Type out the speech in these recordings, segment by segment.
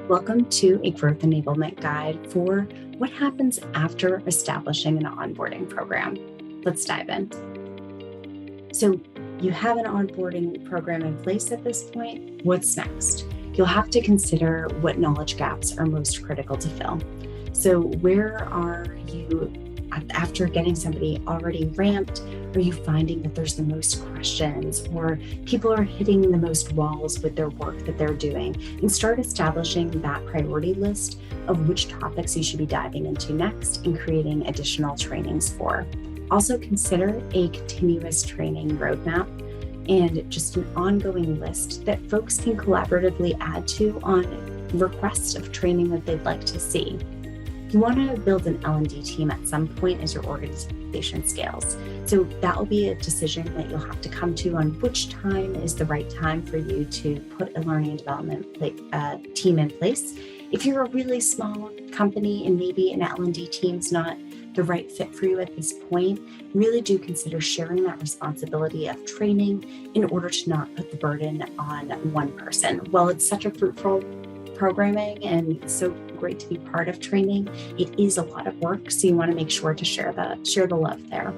Welcome to a growth enablement guide for what happens after establishing an onboarding program. Let's dive in. So you have an onboarding program in place at this point. What's next? You'll have to consider what knowledge gaps are most critical to fill. So where are you, after getting somebody already ramped, are you finding that there's the most questions or people are hitting the most walls with their work that they're doing? And start establishing that priority list of which topics you should be diving into next and creating additional trainings for. Also consider a continuous training roadmap and just an ongoing list that folks can collaboratively add to on requests of training that they'd like to see. You want to build an L&D team at some point as your organization scales. So that will be a decision that you'll have to come to on which time is the right time for you to put a learning and development team in place. If you're a really small company and maybe an L&D team's not the right fit for you at this point, really do consider sharing that responsibility of training in order to not put the burden on one person. While it's such a fruitful programming and so great to be part of training, it is a lot of work, so you want to make sure to share the love there.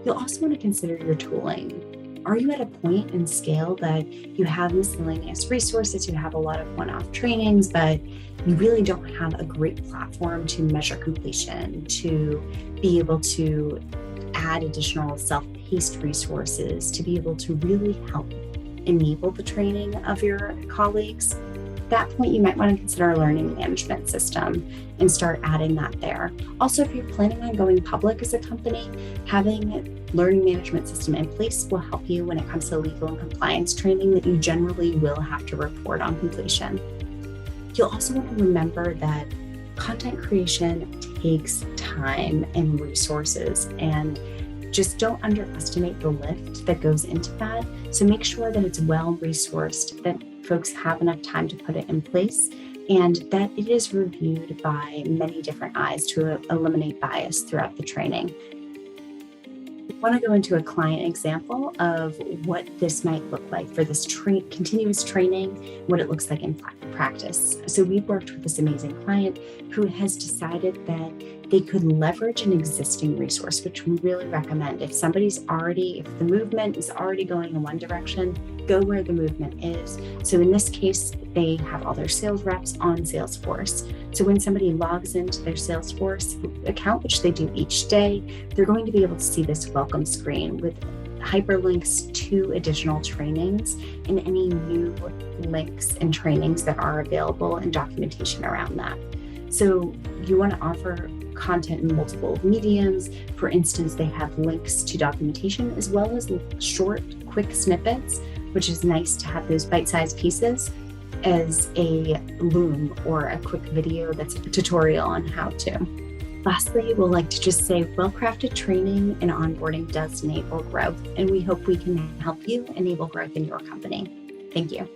You'll also want to consider your tooling. Are you at a point and scale that you have miscellaneous resources, you have a lot of one-off trainings, but you really don't have a great platform to measure completion, to be able to add additional self-paced resources, to be able to really help enable the training of your colleagues? At that point, you might want to consider a learning management system and start adding that there. Also, if you're planning on going public as a company, having a learning management system in place will help you when it comes to legal and compliance training that you generally will have to report on completion. You'll also want to remember that content creation takes time and resources, and just don't underestimate the lift that goes into that. So make sure that it's well resourced, that folks have enough time to put it in place, and that it is reviewed by many different eyes to eliminate bias throughout the training. I want to go into a client example of what this might look like for this continuous training, what it looks like in practice. So we've worked with this amazing client who has decided that they could leverage an existing resource, which we really recommend. If the movement is already going in one direction, go where the movement is. So in this case, they have all their sales reps on Salesforce. So when somebody logs into their Salesforce account, which they do each day, they're going to be able to see this welcome screen with hyperlinks to additional trainings and any new links and trainings that are available and documentation around that. So you want to offer content in multiple mediums. For instance, they have links to documentation as well as short, quick snippets, which is nice to have those bite-sized pieces as a loom or a quick video that's a tutorial on how to. Lastly, we'll like to just say well-crafted training and onboarding does enable growth, and we hope we can help you enable growth in your company. Thank you.